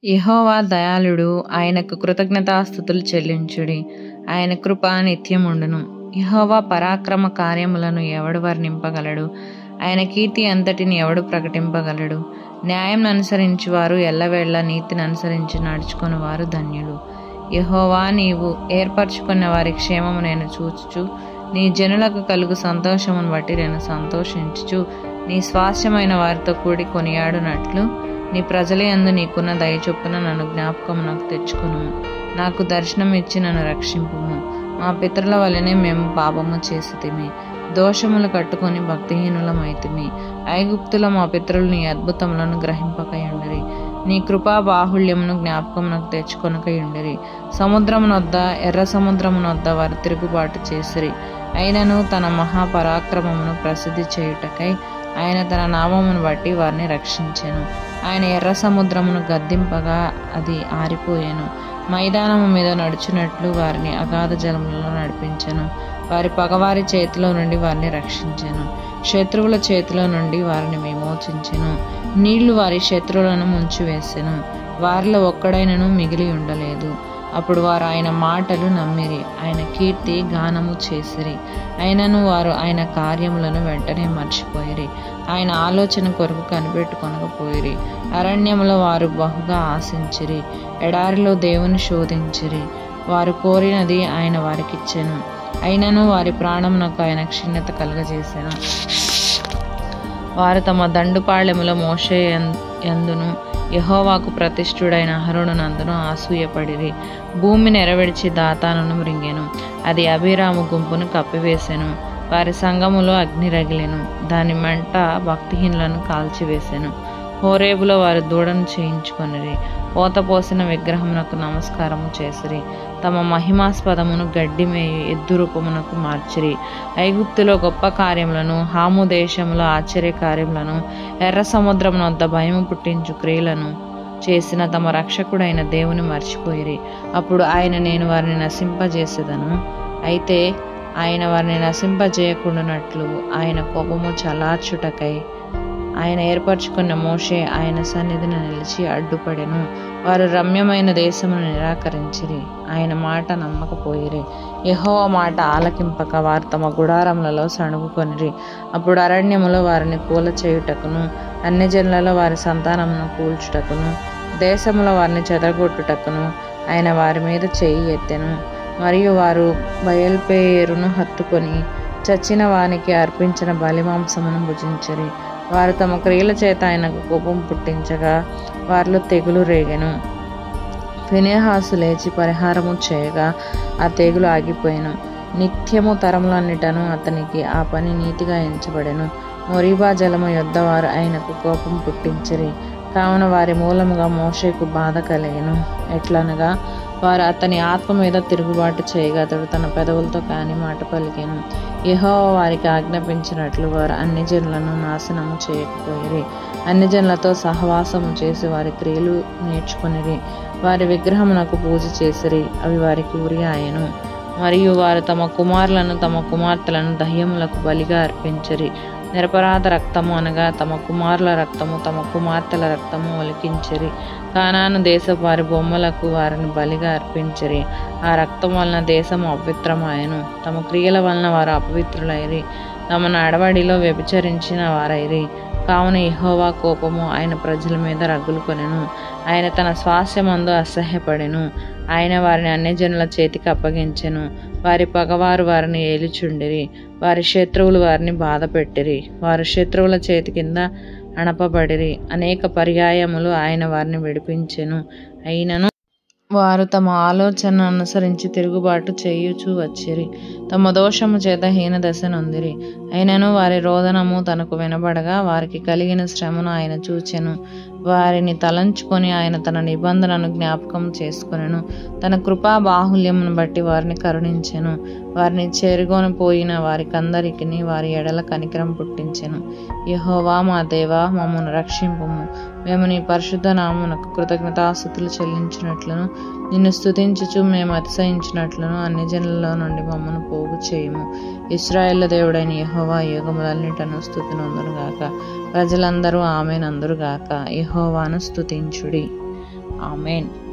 యెహోవా దయాళుడు, ఆయనకు కృతజ్ఞతాస్తుతులు చెల్లించుడి. ఆయన కృప నిత్యముండును. యెహోవా పరాక్రమ కార్యములను ఎవడు వర్ణింపగలడు? ఆయన కీర్తి అంతటిని ఎవడు ప్రకటింపగలడు? న్యాయం అనుసరించువారు ఎల్లవేళలా నీతిని అనుసరించి నడుచుకుని వారు ధన్యులు. యెహోవా, నీవు ఏర్పరచుకున్న వారి క్షేమము నేను చూచుచు, నీ జనులకు కలుగు సంతోషమును బట్టి నేను సంతోషించుచు, నీ స్వాస్థ్యమైన వారితో కూడి కొనియాడునట్లు నీ ప్రజల యందు నీకున్న దయ చొప్పున నన్ను జ్ఞాపకమునకు తెచ్చుకును. నాకు దర్శనం ఇచ్చి నన్ను రక్షింపుము. మా పితరుల వలనే మేము పాపము చేసితిమి, దోషములు కట్టుకొని భక్తిహీనులమైతిమి. ఐగుప్తులో మా పితరులు నీ అద్భుతములను గ్రహింపకయుండిరి, నీ కృపా బాహుళ్యమును జ్ఞాపకమునకు తెచ్చుకొనకయుండిరి. సముద్రమునొద్ద, ఎర్ర సముద్రమునొద్ద వారు తిరుగుబాటు చేసిరి. అయినను తన మహాపరాక్రమమును ప్రసిద్ధి చేయుటకై ఆయన తన నామమును బట్టి వారిని రక్షించెను. ఆయన ఎర్ర సముద్రమును గద్దింపగా అది ఆరిపోయెను. మైదానము మీద నడుచునట్లు వారిని అగాధ జలములలో నడిపించెను. వారి పగవారి చేతిలో నుండి వారిని రక్షించెను. శత్రువుల చేతిలో నుండి వారిని విమోచించెను. నీళ్లు వారి శత్రువులను ముంచివేసెను. వారిలో ఒక్కడైనను మిగిలి ఉండలేదు. అప్పుడు వారు ఆయన మాటలు నమ్మిరి, ఆయన కీర్తి గానము చేసిరి. అయినను వారు ఆయన కార్యములను వెంటనే మర్చిపోయిరి, ఆయన ఆలోచన కొరకు కనిపెట్టుకొనకపోయిరి. అరణ్యములో వారు బహుగా ఆశించిరి, ఎడారిలో దేవుని శోధించిరి. వారు కోరినది ఆయన వారికిచ్చెను, అయినను వారి ప్రాణమునకు ఆయన క్షీణత కలుగజేసెను. వారు తమ దండుపాళెములో మోషే యందును యెహోవాకు ప్రతిష్ఠుడైన అహరోనునందును అసూయపడిరి. భూమి నెరవేర్చి దాతానును మృంగెను, అది అభిరాము గుంపును కప్పివేసెను. వారి సంగములో అగ్ని రగిలెను, దాని మంట భక్తిహీనులను కాల్చివేసెను. హోరేబులో వారు దూడను చేయించుకొనిరి, పోతపోసిన విగ్రహమునకు నమస్కారము చేసిరి. తమ మహిమాస్పదమును గడ్డిమేయు ఎద్దు రూపమునకు మార్చిరి. ఐగుప్తులో గొప్ప కార్యములను, హాము దేశములో ఆశ్చర్య కార్యములను, ఎర్ర సముద్రమునొద్ద భయము పుట్టించు క్రియలను చేసిన తమ రక్షకుడైన దేవుని మర్చిపోయిరి. అప్పుడు ఆయన, నేను వారిని నశింపజేసేదను. అయితే ఆయన వారిని నశింపజేయకుండానట్లు ఆయన కోపము చల్లార్చుటకై ఆయన ఏర్పరచుకున్న మోషే ఆయన సన్నిధిని నిలిచి అడ్డుపడెను. వారు రమ్యమైన దేశమును నిరాకరించిరి, ఆయన మాట నమ్మకపోయిరి. యెహోవా మాట ఆలకింపక వారు తమ గుడారములలో సణుగుకొనిరి. అప్పుడు అరణ్యములో వారిని కూలచేయుటకును, అన్యజనులలో వారి సంతానమును కూల్చుటకును, దేశములో వారిని చెదరగొట్టుటకును ఆయన వారి మీద చెయ్యి ఎత్తెను. మరియు వారు బయల్పేరును హత్తుకొని చచ్చిన వానికి అర్పించిన బలిమాంసమును భుజించిరి. వారు తమ క్రియల చేత ఆయనకు కోపం పుట్టించగా వారిలో తెగులు రేగెను. ఫినెహాసు లేచి పరిహారము చేయగా ఆ తెగులు ఆగిపోయెను. నిత్యము తరములన్నిటను అతనికి ఆ పని నీతిగా ఎంచబడెను. మొరీబా జలము యొద్ద వారు ఆయనకు కోపం పుట్టించిరి. కావున వారి మూలముగా మోషేకు బాధ కలిగెను. ఎట్లనగా వారు అతని ఆత్మ మీద తిరుగుబాటు చేయగా అతడు తన పెదవులతో కాని మాట పలికెను. యెహోవా వారికి ఆజ్ఞాపించినట్లు వారు అన్ని జనులను నాశనము చేయకపోయిరి. అన్ని జనులతో సహవాసము చేసి వారి క్రియలు నేర్చుకొనిరి. వారి విగ్రహమునకు పూజ చేసిరి, అవి వారికి ఉరి ఆయెను. మరియు వారు తమ కుమారులను తమ కుమార్తెలను దహ్యములకు బలిగా అర్పించిరి. నిరపరాధ రక్తము అనగా తమ కుమారుల రక్తము, తమ కుమార్తెల రక్తము ఒలికించిరి. కానాను దేశపు వారి బొమ్మలకు వారిని బలిగా అర్పించిరి. ఆ రక్తం వలన దేశము అపవిత్రమాయెను. తమ క్రియల వలన వారు అపవిత్రులైరి, తమ నడవడిలో వ్యభిచరించిన వారైరి. కావున యెహోవా కోపము ఆయన ప్రజల మీద రగులుకొనెను. ఆయన తన స్వాస్థ్యమందు అసహ్యపడెను. ఆయన వారిని అన్యజనుల చేతికి అప్పగించెను. వారి పగవారు వారిని ఏలుచుండిరి, వారి శత్రువులు వారిని బాధపెట్టిరి. వారు శత్రువుల చేతి కింద అణపబడిరి. అనేక పర్యాయములు ఆయన వారిని విడిపించెను. అయినను వారు తమ ఆలోచన అనుసరించి తిరుగుబాటు చేయుచూ వచ్చిరి, తమ దోషము చేత హీనదశ నొందిరి. అయినను వారి రోదనము తనకు వినబడగా వారికి కలిగిన శ్రమను ఆయన చూచెను. వారిని తలంచుకొని ఆయన తన నిబంధనను జ్ఞాపకం చేసుకొనెను. తన కృపా బాహుల్యమును బట్టి వారిని కరుణించెను. వారిని చేరుకొని పోయిన వారికందరికిని వారి ఎడల కనికరం పుట్టించెను. యెహోవా మా దేవా, మమ్మను రక్షింపుము. మేము నీ పరిశుద్ధ నామమునకు కృతజ్ఞతాస్తుతులు చెల్లించినట్లును, నిన్ను స్తుతించుచు మేము అతిశయించినట్లును అన్ని జనులలో నుండి మమ్మను పోగు చేయుము. ఇశ్రాయేలు దేవుడైన యెహోవా యుగములన్నిటను స్తుతి నొందునుగాక. ప్రజలందరూ ఆమేన్ అందురుగాక. యెహోవాను స్తుతించుడి. ఆమేన్.